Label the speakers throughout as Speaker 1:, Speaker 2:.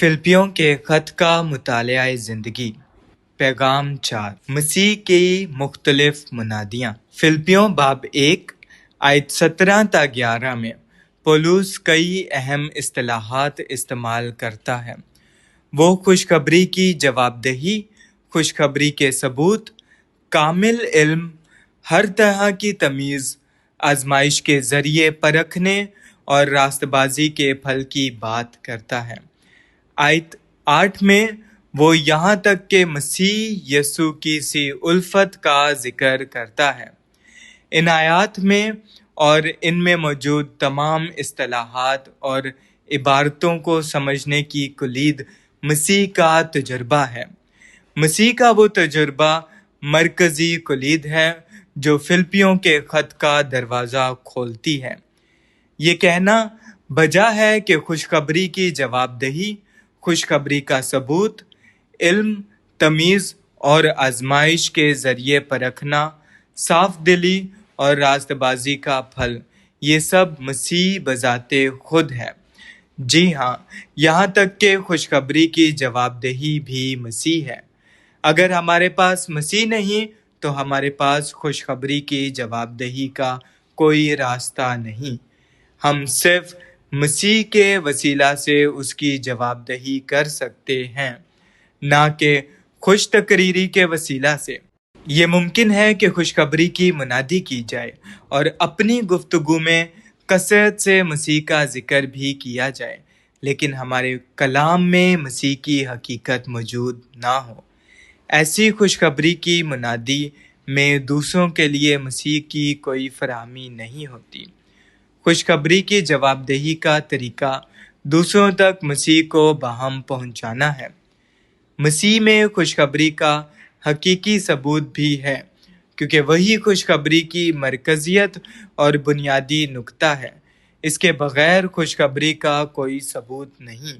Speaker 1: فلپیوں کے خط کا مطالعہ زندگی۔ پیغام 4، مسیح کی مختلف منادیاں۔ فلپیوں باب 1 آیت 17 تا 11 میں پولس کئی اہم اصطلاحات استعمال کرتا ہے۔ وہ خوشخبری کی جواب دہی، خوشخبری کے ثبوت، کامل علم، ہر طرح کی تمیز، آزمائش کے ذریعے پرکھنے اور راست بازی کے پھل کی بات کرتا ہے۔ آیت 8 میں وہ یہاں تک کہ مسیح یسوع کی سی الفت کا ذکر کرتا ہے۔ ان آیات میں اور ان میں موجود تمام اصطلاحات اور عبارتوں کو سمجھنے کی کلید مسیح کا تجربہ ہے۔ مسیح کا وہ تجربہ مرکزی کلید ہے جو فلپیوں کے خط کا دروازہ کھولتی ہے۔ یہ کہنا بجا ہے کہ خوشخبری کی جواب دہی، خوشخبری کا ثبوت، علم، تمیز اور آزمائش کے ذریعے پرکھنا، صاف دلی اور راست بازی کا پھل، یہ سب مسیح بذات خود ہے۔ جی ہاں، یہاں تک کہ خوشخبری کی جواب دہی بھی مسیح ہے۔ اگر ہمارے پاس مسیح نہیں تو ہمارے پاس خوشخبری کی جواب دہی کا کوئی راستہ نہیں۔ ہم صرف مسیح کے وسیلہ سے اس کی جواب دہی کر سکتے ہیں، نہ کہ خوش تقریری کے وسیلہ سے۔ یہ ممکن ہے کہ خوشخبری کی منادی کی جائے اور اپنی گفتگو میں کثرت سے مسیح کا ذکر بھی کیا جائے، لیکن ہمارے کلام میں مسیح کی حقیقت موجود نہ ہو۔ ایسی خوشخبری کی منادی میں دوسروں کے لیے مسیح کی کوئی فراہمی نہیں ہوتی۔ خوشخبری کی جواب دہی کا طریقہ دوسروں تک مسیح کو باہم پہنچانا ہے۔ مسیح میں خوشخبری کا حقیقی ثبوت بھی ہے، کیونکہ وہی خوشخبری کی مرکزیت اور بنیادی نقطہ ہے۔ اس کے بغیر خوشخبری کا کوئی ثبوت نہیں۔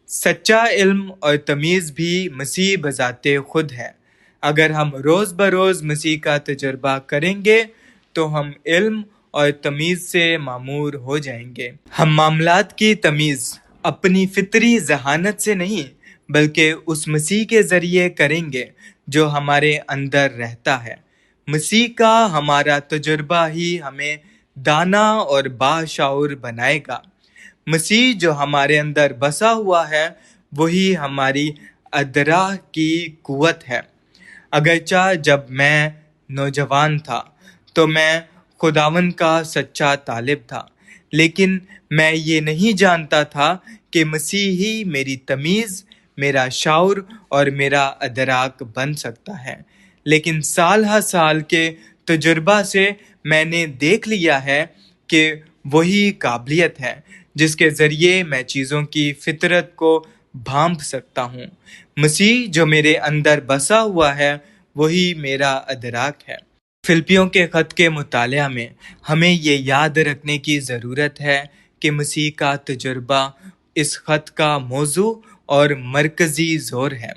Speaker 1: سچا علم اور تمیز بھی مسیح بذات خود ہے۔ اگر ہم روز بروز مسیح کا تجربہ کریں گے تو ہم علم اور تمیز سے معمور ہو جائیں گے۔ ہم معاملات کی تمیز اپنی فطری ذہانت سے نہیں بلکہ اس مسیح کے ذریعے کریں گے جو ہمارے اندر رہتا ہے۔ مسیح کا ہمارا تجربہ ہی ہمیں دانا اور باشعور بنائے گا۔ مسیح جو ہمارے اندر بسا ہوا ہے وہی ہماری ادراک کی قوت ہے۔ اگرچہ جب میں نوجوان تھا تو میں خداوند کا سچا طالب تھا، لیکن میں یہ نہیں جانتا تھا کہ مسیح ہی میری تمیز، میرا شعور اور میرا ادراک بن سکتا ہے۔ لیکن سال ہر سال کے تجربہ سے میں نے دیکھ لیا ہے کہ وہی قابلیت ہے جس کے ذریعے میں چیزوں کی فطرت کو بھانپ سکتا ہوں۔ مسیح جو میرے اندر بسا ہوا ہے وہی میرا ادراک ہے۔ فلپیوں کے خط کے مطالعہ میں ہمیں یہ یاد رکھنے کی ضرورت ہے کہ مسیح کا تجربہ اس خط کا موضوع اور مرکزی زور ہے۔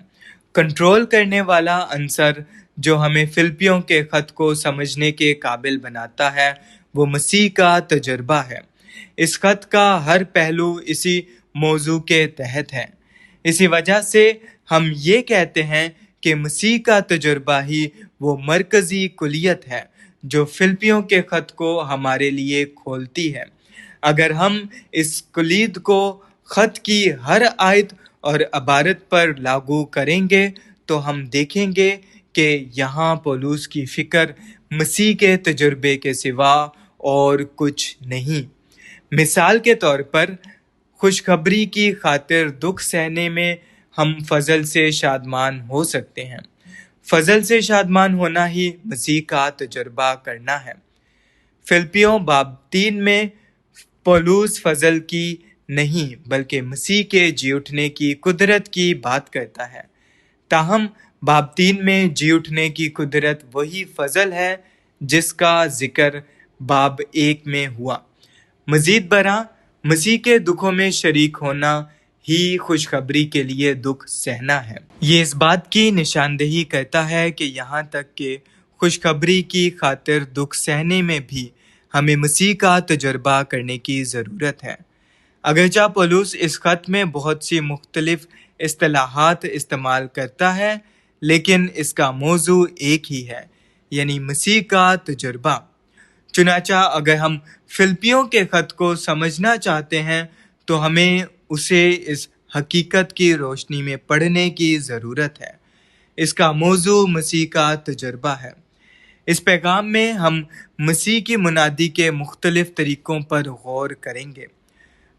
Speaker 1: کنٹرول کرنے والا عنصر جو ہمیں فلپیوں کے خط کو سمجھنے کے قابل بناتا ہے وہ مسیح کا تجربہ ہے۔ اس خط کا ہر پہلو اسی موضوع کے تحت ہے۔ اسی وجہ سے ہم یہ کہتے ہیں کہ مسیح کا تجربہ ہی وہ مرکزی کلیت ہے جو فلپیوں کے خط کو ہمارے لیے کھولتی ہے۔ اگر ہم اس کلید کو خط کی ہر آیت اور عبارت پر لاگو کریں گے تو ہم دیکھیں گے کہ یہاں پولس کی فکر مسیح کے تجربے کے سوا اور کچھ نہیں۔ مثال کے طور پر خوشخبری کی خاطر دکھ سہنے میں ہم فضل سے شادمان ہو سکتے ہیں۔ فضل سے شادمان ہونا ہی مسیح کا تجربہ کرنا ہے۔ فلپیوں باب 3 میں پولس فضل کی نہیں بلکہ مسیح کے جی اٹھنے کی قدرت کی بات کرتا ہے۔ تاہم باب 3 میں جی اٹھنے کی قدرت وہی فضل ہے جس کا ذکر باب 1 میں ہوا۔ مزید برآں مسیح کے دکھوں میں شریک ہونا ہی خوشخبری کے لیے دکھ سہنا ہے۔ یہ اس بات کی نشاندہی کرتا ہے کہ یہاں تک کہ خوشخبری کی خاطر دکھ سہنے میں بھی ہمیں مسیح کا تجربہ کرنے کی ضرورت ہے۔ اگرچہ پولس اس خط میں بہت سی مختلف اصطلاحات استعمال کرتا ہے، لیکن اس کا موضوع ایک ہی ہے، یعنی مسیح کا تجربہ۔ چنانچہ اگر ہم فلپیوں کے خط کو سمجھنا چاہتے ہیں تو ہمیں اسے اس حقیقت کی روشنی میں پڑھنے کی ضرورت ہے۔ اس کا موضوع مسیح کا تجربہ ہے۔ اس پیغام میں ہم مسیح کی منادی کے مختلف طریقوں پر غور کریں گے۔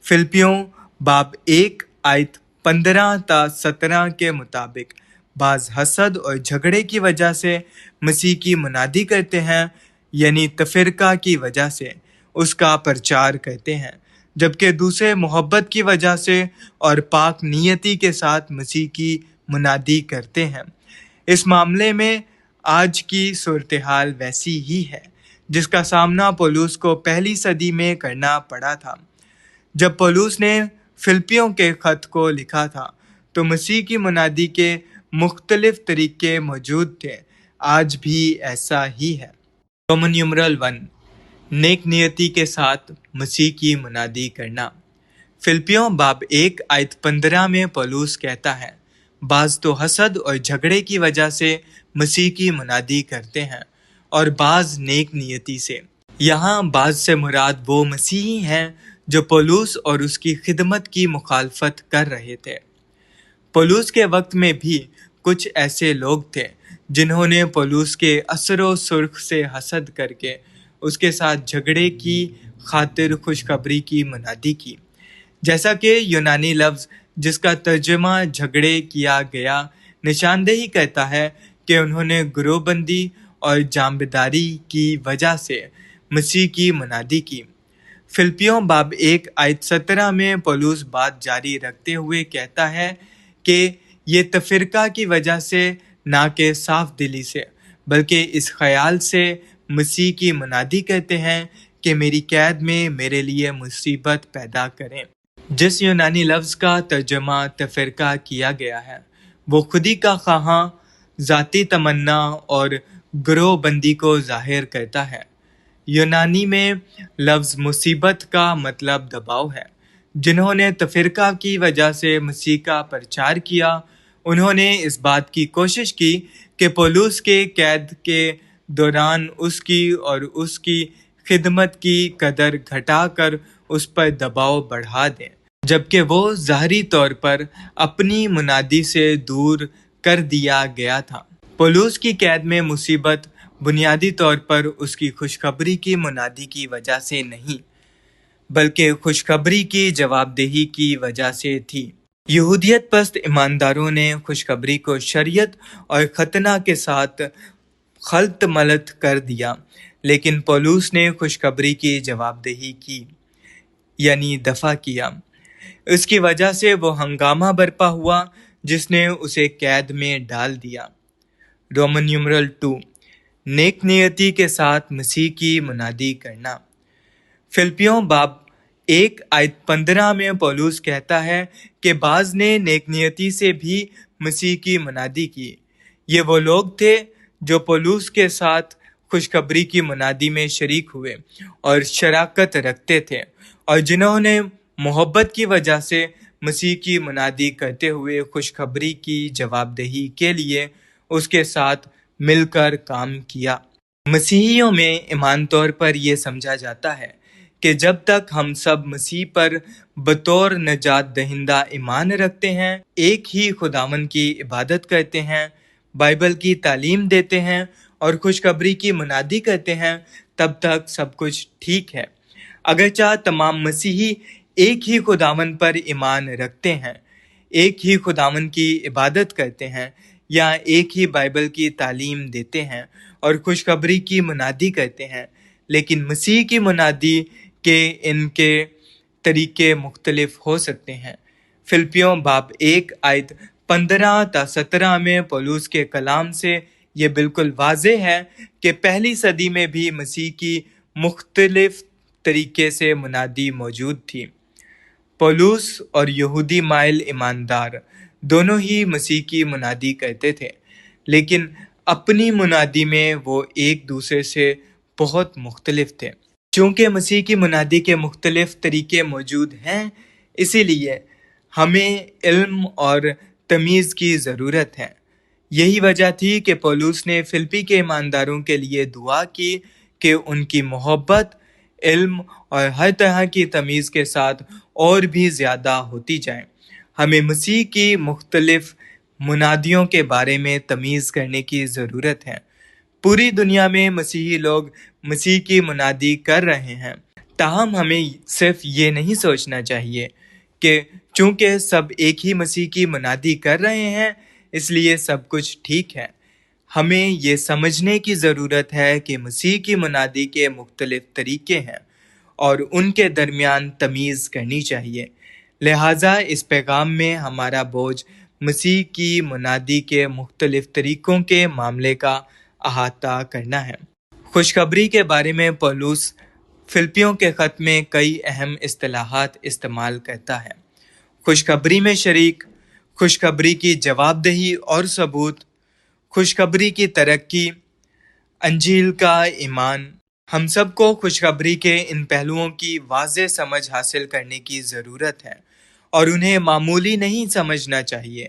Speaker 1: فلپیوں باب 1 آیت 15 تا 17 کے مطابق بعض حسد اور جھگڑے کی وجہ سے مسیح کی منادی کرتے ہیں، یعنی تفرقہ کی وجہ سے اس کا پرچار کرتے ہیں، جبکہ دوسرے محبت کی وجہ سے اور پاک نیتی کے ساتھ مسیح کی منادی کرتے ہیں۔ اس معاملے میں آج کی صورتحال ویسی ہی ہے جس کا سامنا پولس کو پہلی صدی میں کرنا پڑا تھا۔ جب پولس نے فلپیوں کے خط کو لکھا تھا تو مسیح کی منادی کے مختلف طریقے موجود تھے، آج بھی ایسا ہی ہے۔ رومن نمبرل 1، نیک نیتی کے ساتھ مسیح کی منادی کرنا۔ فلپیوں باب 1 آیت 15 میں پولس کہتا ہے، بعض تو حسد اور جھگڑے کی وجہ سے مسیح کی منادی کرتے ہیں اور بعض نیک نیتی سے۔ یہاں بعض سے مراد وہ مسیحی ہیں جو پولس اور اس کی خدمت کی مخالفت کر رہے تھے۔ پولس کے وقت میں بھی کچھ ایسے لوگ تھے جنہوں نے پولس کے اثر و سرخ سے حسد کر کے اس کے ساتھ جھگڑے کی خاطر خوشخبری کی منادی کی۔ جیسا کہ یونانی لفظ جس کا ترجمہ جھگڑے کیا گیا نشاندہی کرتا ہے کہ انہوں نے گروہ بندی اور جانبداری کی وجہ سے مسیح کی منادی کی۔ فلپیوں باب 1 آیت 17 میں پولس بات جاری رکھتے ہوئے کہتا ہے کہ یہ تفرقہ کی وجہ سے نہ کہ صاف دلی سے بلکہ اس خیال سے مسیح کی منادی کرتے ہیں کہ میری قید میں میرے لیے مصیبت پیدا کریں۔ جس یونانی لفظ کا ترجمہ تفرقہ کیا گیا ہے وہ خودی کا خواہاں، ذاتی تمنا اور گروہ بندی کو ظاہر کرتا ہے۔ یونانی میں لفظ مصیبت کا مطلب دباؤ ہے۔ جنہوں نے تفرقہ کی وجہ سے مسیح کا پرچار کیا، انہوں نے اس بات کی کوشش کی کہ پولس کے قید کے دوران اس کی اور اس کی خدمت کی قدر گھٹا کر اس پر دباؤ بڑھا دیں، جبکہ وہ ظاہری طور پر اپنی منادی سے دور کر دیا گیا تھا۔ پولس کی قید میں مصیبت بنیادی طور پر اس کی خوشخبری کی منادی کی وجہ سے نہیں، بلکہ خوشخبری کی جواب دہی کی وجہ سے تھی۔ یہودیت پرست ایمانداروں نے خوشخبری کو شریعت اور ختنہ کے ساتھ خلط ملط کر دیا، لیکن پولس نے خوشخبری کی جواب دہی کی، یعنی دفع کیا۔ اس کی وجہ سے وہ ہنگامہ برپا ہوا جس نے اسے قید میں ڈال دیا۔ رومن نمبرل 2، نیک نیتی کے ساتھ مسیح کی منادی کرنا۔ فلپیوں باب 1 آیت 15 میں پولس کہتا ہے کہ بعض نے نیک نیتی سے بھی مسیح کی منادی کی۔ یہ وہ لوگ تھے جو پولس کے ساتھ خوشخبری کی منادی میں شریک ہوئے اور شراکت رکھتے تھے، اور جنہوں نے محبت کی وجہ سے مسیح کی منادی کرتے ہوئے خوشخبری کی جواب دہی کے لیے اس کے ساتھ مل کر کام کیا۔ مسیحیوں میں ایمان طور پر یہ سمجھا جاتا ہے کہ جب تک ہم سب مسیح پر بطور نجات دہندہ ایمان رکھتے ہیں، ایک ہی خداوند کی عبادت کرتے ہیں، بائبل کی تعلیم دیتے ہیں اور خوشخبری کی منادی کرتے ہیں، تب تک سب کچھ ٹھیک ہے۔ اگرچہ تمام مسیحی ایک ہی خداوند پر ایمان رکھتے ہیں، ایک ہی خداوند کی عبادت کرتے ہیں یا ایک ہی بائبل کی تعلیم دیتے ہیں اور خوشخبری کی منادی کرتے ہیں، لیکن مسیح کی منادی کے ان کے طریقے مختلف ہو سکتے ہیں۔ فلپیوں باب 1 آیت 15 تا 17 میں پولس کے کلام سے یہ بالکل واضح ہے کہ پہلی صدی میں بھی مسیح کی مختلف طریقے سے منادی موجود تھی۔ پولس اور یہودی مائل ایماندار دونوں ہی مسیح کی منادی کرتے تھے، لیکن اپنی منادی میں وہ ایک دوسرے سے بہت مختلف تھے۔ چونکہ مسیح کی منادی کے مختلف طریقے موجود ہیں، اسی لیے ہمیں علم اور تمیز کی ضرورت ہے۔ یہی وجہ تھی کہ پولس نے فلپی کے ایمانداروں کے لیے دعا کی کہ ان کی محبت، علم اور ہر طرح کی تمیز کے ساتھ اور بھی زیادہ ہوتی جائے۔ ہمیں مسیح کی مختلف منادیوں کے بارے میں تمیز کرنے کی ضرورت ہے۔ پوری دنیا میں مسیحی لوگ مسیح کی منادی کر رہے ہیں، تاہم ہمیں صرف یہ نہیں سوچنا چاہیے کہ چونکہ سب ایک ہی مسیح کی منادی کر رہے ہیں اس لیے سب کچھ ٹھیک ہے۔ ہمیں یہ سمجھنے کی ضرورت ہے کہ مسیح کی منادی کے مختلف طریقے ہیں اور ان کے درمیان تمیز کرنی چاہیے۔ لہٰذا اس پیغام میں ہمارا بوجھ مسیح کی منادی کے مختلف طریقوں کے معاملے کا احاطہ کرنا ہے۔ خوشخبری کے بارے میں پولس فلپیوں کے خط میں کئی اہم اصطلاحات استعمال کرتا ہے۔ خوشخبری میں شریک، خوشخبری کی جواب دہی اور ثبوت، خوشخبری کی ترقی، انجیل کا ایمان۔ ہم سب کو خوشخبری کے ان پہلوؤں کی واضح سمجھ حاصل کرنے کی ضرورت ہے اور انہیں معمولی نہیں سمجھنا چاہیے۔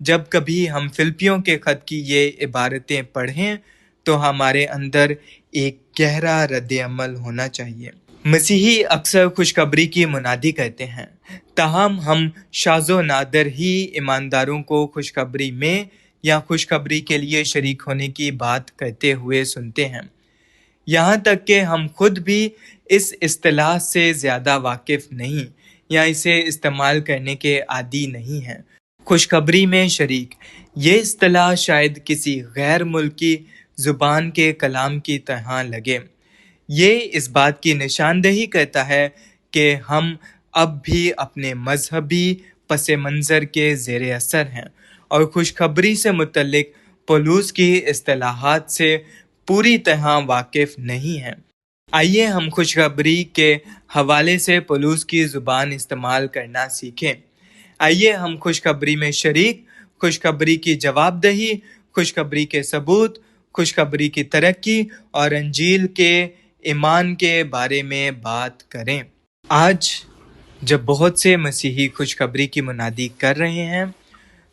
Speaker 1: جب کبھی ہم فلپیوں کے خط کی یہ عبارتیں پڑھیں تو ہمارے اندر ایک گہرا رد عمل ہونا چاہیے۔ مسیحی اکثر خوشخبری کی منادی کرتے ہیں، تاہم ہم شاذ و نادر ہی ایمانداروں کو خوشخبری میں یا خوشخبری کے لیے شریک ہونے کی بات کرتے ہوئے سنتے ہیں۔ یہاں تک کہ ہم خود بھی اس اصطلاح سے زیادہ واقف نہیں یا اسے استعمال کرنے کے عادی نہیں ہیں۔ خوشخبری میں شریک، یہ اصطلاح شاید کسی غیر ملکی زبان کے کلام کی طرح لگے۔ یہ اس بات کی نشاندہی کرتا ہے کہ ہم اب بھی اپنے مذہبی پس منظر کے زیر اثر ہیں اور خوشخبری سے متعلق پولس کی اصطلاحات سے پوری طرح واقف نہیں ہیں۔ آئیے ہم خوشخبری کے حوالے سے پولس کی زبان استعمال کرنا سیکھیں۔ آئیے ہم خوشخبری میں شریک، خوشخبری کی جواب دہی، خوشخبری کے ثبوت، خوشخبری کی ترقی اور انجیل کے ایمان کے بارے میں بات کریں۔ آج جب بہت سے مسیحی خوشخبری کی منادی کر رہے ہیں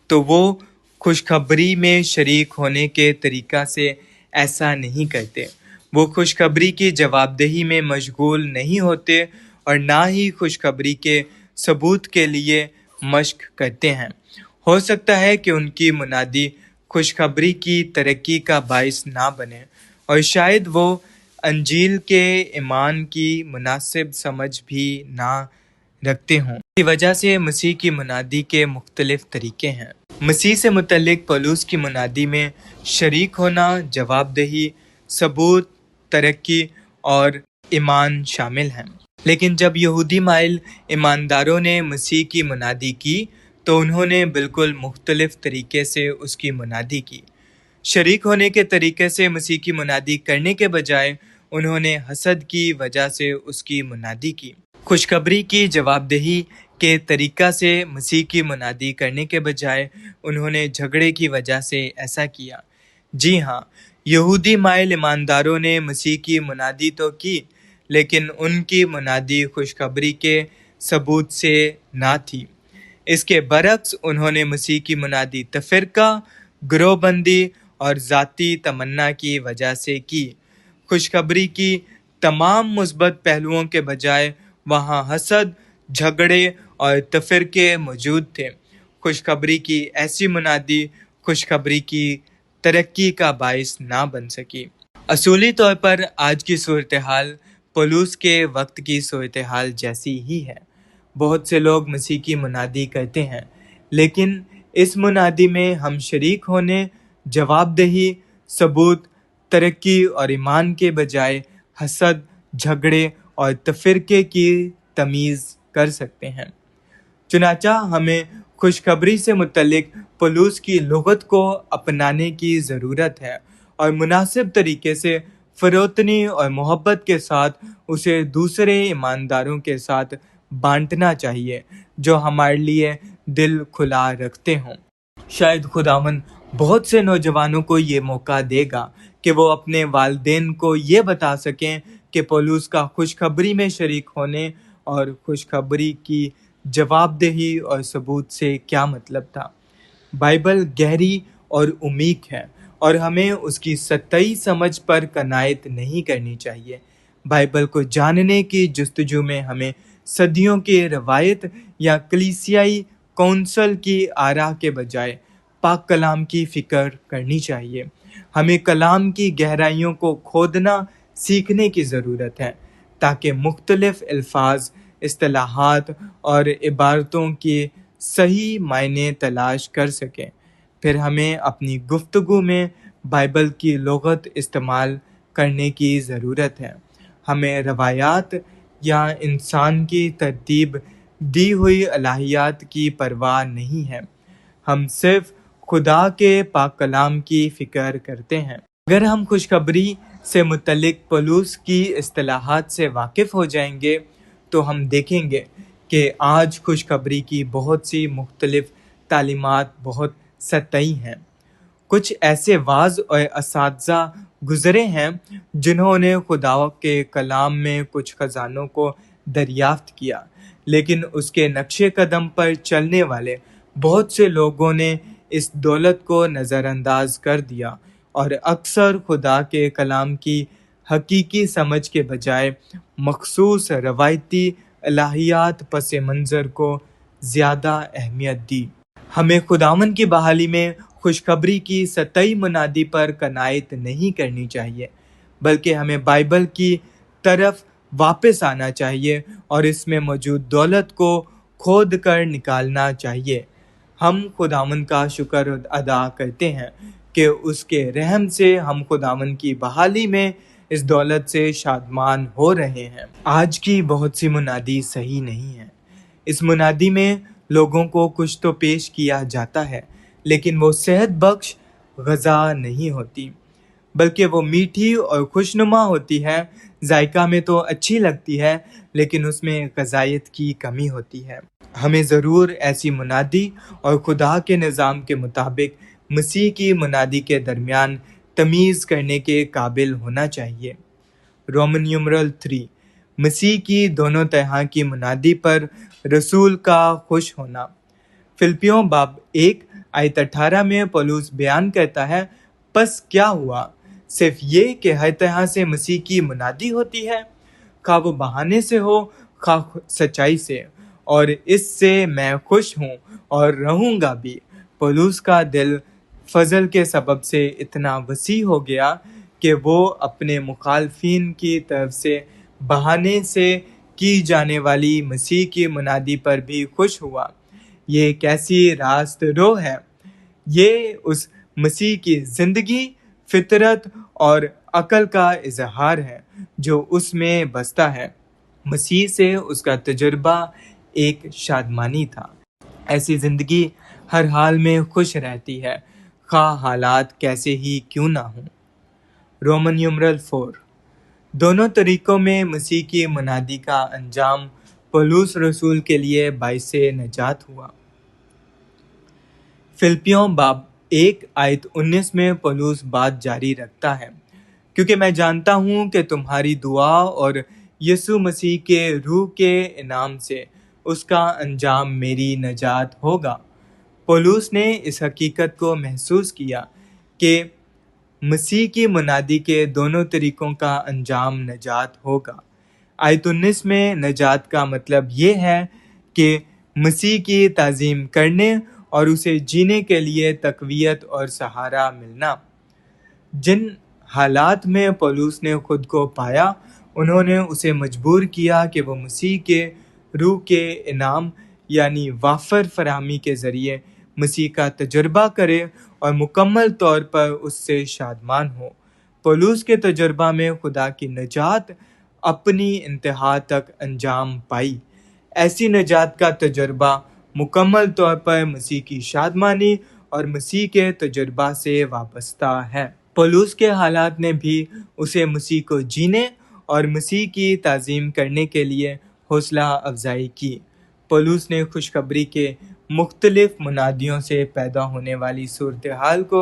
Speaker 1: تو وہ خوشخبری میں شریک ہونے کے طریقہ سے ایسا نہیں کرتے۔ وہ خوشخبری کی جواب دہی میں مشغول نہیں ہوتے اور نہ ہی خوشخبری کے ثبوت کے لیے مشق کرتے ہیں۔ ہو سکتا ہے کہ ان کی منادی خوشخبری کی ترقی کا باعث نہ بنے اور شاید وہ انجیل کے ایمان کی مناسب سمجھ بھی نہ رکھتے ہوں۔ اسی وجہ سے مسیح کی منادی کے مختلف طریقے ہیں۔ مسیح سے متعلق پولس کی منادی میں شریک ہونا، جواب دہی، ثبوت، ترقی اور ایمان شامل ہیں۔ لیکن جب یہودی مائل ایمانداروں نے مسیح کی منادی کی تو انہوں نے بالکل مختلف طریقے سے اس کی منادی کی۔ شریک ہونے کے طریقے سے مسیح کی منادی کرنے کے بجائے انہوں نے حسد کی وجہ سے اس کی منادی کی۔ خوشخبری کی جواب دہی کے طریقہ سے مسیح کی منادی کرنے کے بجائے انہوں نے جھگڑے کی وجہ سے ایسا کیا۔ جی ہاں، یہودی مائل ایمانداروں نے مسیح کی منادی تو کی، لیکن ان کی منادی خوشخبری کے ثبوت سے نہ تھی۔ اس کے برعکس انہوں نے مسیح کی منادی تفرقہ، گروہ بندی اور ذاتی تمنا کی وجہ سے کی۔ خوشخبری کی تمام مثبت پہلوؤں کے بجائے وہاں حسد، جھگڑے اور تفرقے موجود تھے۔ خوشخبری کی ایسی منادی خوشخبری کی ترقی کا باعث نہ بن سکی۔ اصولی طور پر آج کی صورتحال پولس کے وقت کی صورتحال جیسی ہی ہے۔ بہت سے لوگ مسیح کی منادی کرتے ہیں، لیکن اس منادی میں ہم شریک ہونے، جواب دہی، ثبوت، ترقی اور ایمان کے بجائے حسد، جھگڑے اور تفرقے کی تمیز کر سکتے ہیں۔ چنانچہ ہمیں خوشخبری سے متعلق پولس کی لغت کو اپنانے کی ضرورت ہے اور مناسب طریقے سے فروتنی اور محبت کے ساتھ اسے دوسرے ایمانداروں کے ساتھ بانٹنا چاہیے جو ہمارے لیے دل کھلا رکھتے ہوں۔ شاید خداوند بہت سے نوجوانوں کو یہ موقع دے گا کہ وہ اپنے والدین کو یہ بتا سکیں کہ پولس کا خوشخبری میں شریک ہونے اور خوشخبری کی جواب دہی اور ثبوت سے کیا مطلب تھا؟ بائبل گہری اور عمیق ہے اور ہمیں اس کی سطحی سمجھ پر قناعت نہیں کرنی چاہیے۔ بائبل کو جاننے کی جستجو میں ہمیں صدیوں کی روایت یا کلیسیائی کونسل کی آراء کے بجائے پاک کلام کی فکر کرنی چاہیے۔ ہمیں کلام کی گہرائیوں کو کھودنا سیکھنے کی ضرورت ہے تاکہ مختلف الفاظ، اصطلاحات اور عبارتوں کے صحیح معنی تلاش کر سکیں۔ پھر ہمیں اپنی گفتگو میں بائبل کی لغت استعمال کرنے کی ضرورت ہے۔ ہمیں روایات یا انسان کی ترتیب دی ہوئی الہیات کی پرواہ نہیں ہے، ہم صرف خدا کے پاک کلام کی فکر کرتے ہیں۔ اگر ہم خوشخبری سے متعلق پولس کی اصطلاحات سے واقف ہو جائیں گے تو ہم دیکھیں گے کہ آج خوشخبری کی بہت سی مختلف تعلیمات بہت سطحی ہیں۔ کچھ ایسے واعظ اور اساتذہ گزرے ہیں جنہوں نے خدا کے کلام میں کچھ خزانوں کو دریافت کیا، لیکن اس کے نقش قدم پر چلنے والے بہت سے لوگوں نے اس دولت کو نظر انداز کر دیا اور اکثر خدا کے کلام کی حقیقی سمجھ کے بجائے مخصوص روایتی الہیات پس منظر کو زیادہ اہمیت دی۔ ہمیں خداوند کی بحالی میں خوشخبری کی سطحی منادی پر قناعت نہیں کرنی چاہیے، بلکہ ہمیں بائبل کی طرف واپس آنا چاہیے اور اس میں موجود دولت کو کھود کر نکالنا چاہیے۔ ہم خداوند کا شکر ادا کرتے ہیں کہ اس کے رحم سے ہم خداوند کی بحالی میں اس دولت سے شادمان ہو رہے ہیں۔ آج کی بہت سی منادی صحیح نہیں ہے۔ اس منادی میں لوگوں کو کچھ تو پیش کیا جاتا ہے، لیکن وہ صحت بخش غذا نہیں ہوتی، بلکہ وہ میٹھی اور خوشنما ہوتی ہے۔ ذائقہ میں تو اچھی لگتی ہے، لیکن اس میں غذائیت کی کمی ہوتی ہے۔ ہمیں ضرور ایسی منادی اور خدا کے نظام کے مطابق مسیح کی منادی کے درمیان تمیز کرنے کے قابل ہونا چاہیے۔ رومن نمبرل 3، مسیح کی دونوں طرح کی منادی پر رسول کا خوش ہونا۔ فلپیوں باب 1 آیت 18 میں پولس بیان کرتا ہے، پس کیا ہوا؟ صرف یہ کہ ہر طرح سے مسیح کی منادی ہوتی ہے، خواہ وہ بہانے سے ہو خواہ سچائی سے، اور اس سے میں خوش ہوں اور رہوں گا بھی۔ پولس کا دل فضل کے سبب سے اتنا وسیع ہو گیا کہ وہ اپنے مخالفین کی طرف سے بہانے سے کی جانے والی مسیح کی منادی پر بھی خوش ہوا۔ یہ کیسی راست رو ہے! یہ اس مسیح کی زندگی، فطرت اور عقل کا اظہار ہے جو اس میں بستا ہے۔ مسیح سے اس کا تجربہ ایک شادمانی تھا۔ ایسی زندگی ہر حال میں خوش رہتی ہے، خواہ حالات کیسے ہی کیوں نہ ہوں۔ رومن نمبرل 4، دونوں طریقوں میں مسیح کی منادی کا انجام پولس رسول کے لیے باعث نجات ہوا۔ فلپیوں باب 1 آیت 19 میں پولس بات جاری رکھتا ہے، کیونکہ میں جانتا ہوں کہ تمہاری دعا اور یسوع مسیح کے روح کے انعام سے اس کا انجام میری نجات ہوگا۔ پولس نے اس حقیقت کو محسوس کیا کہ مسیح کی منادی کے دونوں طریقوں کا انجام نجات ہوگا۔ آیت 19 میں نجات کا مطلب یہ ہے کہ مسیح کی تعظیم کرنے اور اسے جینے کے لیے تقویت اور سہارا ملنا۔ جن حالات میں پولس نے خود کو پایا، انہوں نے اسے مجبور کیا کہ وہ مسیح کے روح کے انعام یعنی وافر فراہمی کے ذریعے مسیح کا تجربہ کرے اور مکمل طور پر اس سے شادمان ہو۔ پولس کے تجربہ میں خدا کی نجات اپنی انتہا تک انجام پائی۔ ایسی نجات کا تجربہ مکمل طور پر مسیح کی شادمانی اور مسیح کے تجربہ سے وابستہ ہے۔ پولس کے حالات نے بھی اسے مسیح کو جینے اور مسیح کی تعظیم کرنے کے لیے حوصلہ افزائی کی۔ پولس نے خوشخبری کے مختلف منادیوں سے پیدا ہونے والی صورتحال کو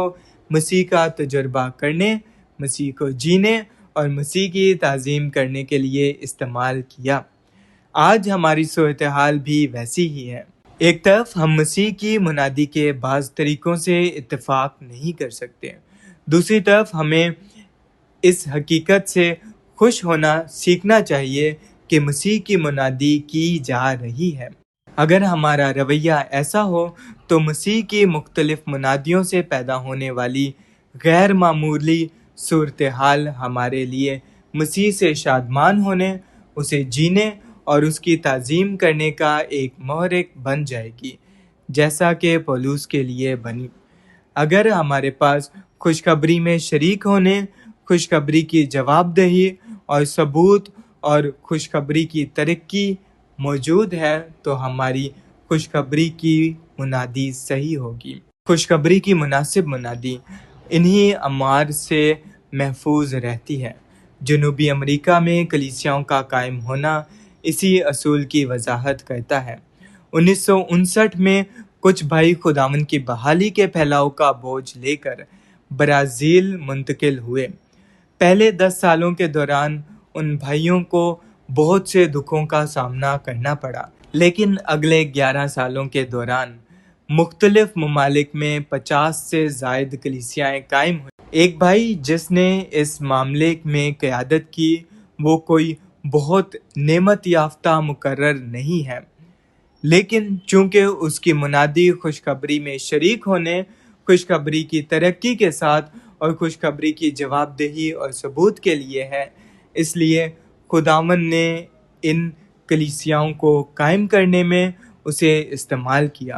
Speaker 1: مسیح کا تجربہ کرنے، مسیح کو جینے اور مسیح کی تعظیم کرنے کے لیے استعمال کیا۔ آج ہماری صورتحال بھی ویسی ہی ہے۔ ایک طرف ہم مسیح کی منادی کے بعض طریقوں سے اتفاق نہیں کر سکتے، دوسری طرف ہمیں اس حقیقت سے خوش ہونا سیکھنا چاہیے کہ مسیح کی منادی کی جا رہی ہے۔ اگر ہمارا رویہ ایسا ہو تو مسیح کی مختلف منادیوں سے پیدا ہونے والی غیر معمولی صورتحال ہمارے لیے مسیح سے شادمان ہونے، اسے جینے اور اس کی تعظیم کرنے کا ایک محرک بن جائے گی، جیسا کہ پولس کے لیے بنی۔ اگر ہمارے پاس خوشخبری میں شریک ہونے، خوشخبری کی جواب دہی اور ثبوت اور خوشخبری کی ترقی موجود ہے تو ہماری خوشخبری کی منادی صحیح ہوگی۔ خوشخبری کی مناسب منادی انہی امور سے محفوظ رہتی ہے۔ جنوبی امریکہ میں کلیسیاؤں کا قائم ہونا اسی اصول کی وضاحت کرتا ہے۔ 1959 میں کچھ بھائی خداوند کی بحالی کے پھیلاؤ کا بوجھ لے کر برازیل منتقل ہوئے۔ پہلے 10 سالوں کے دوران ان بھائیوں کو بہت سے دکھوں کا سامنا کرنا پڑا، لیکن اگلے 11 سالوں کے دوران مختلف ممالک میں 50 سے زائد کلیسیائیں قائم ہوئیں۔ ایک بھائی جس نے اس معاملے میں قیادت کی وہ کوئی بہت نعمت یافتہ مقرر نہیں ہے، لیکن چونکہ اس کی منادی خوشخبری میں شریک ہونے، خوشخبری کی ترقی کے ساتھ اور خوشخبری کی جواب دہی اور ثبوت کے لیے ہے، اس لیے خداوند نے ان کلیسیاؤں کو قائم کرنے میں اسے استعمال کیا۔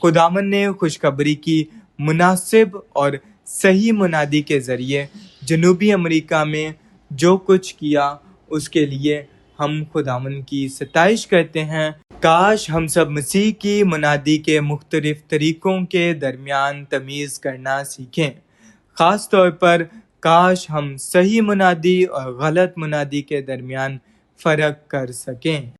Speaker 1: خداوند نے خوشخبری کی مناسب اور صحیح منادی کے ذریعے جنوبی امریکہ میں جو کچھ کیا اس کے لیے ہم خداوند کی ستائش کرتے ہیں۔ کاش ہم سب مسیح کی منادی کے مختلف طریقوں کے درمیان تمیز کرنا سیکھیں، خاص طور پر کاش ہم صحیح منادی اور غلط منادی کے درمیان فرق کر سکیں۔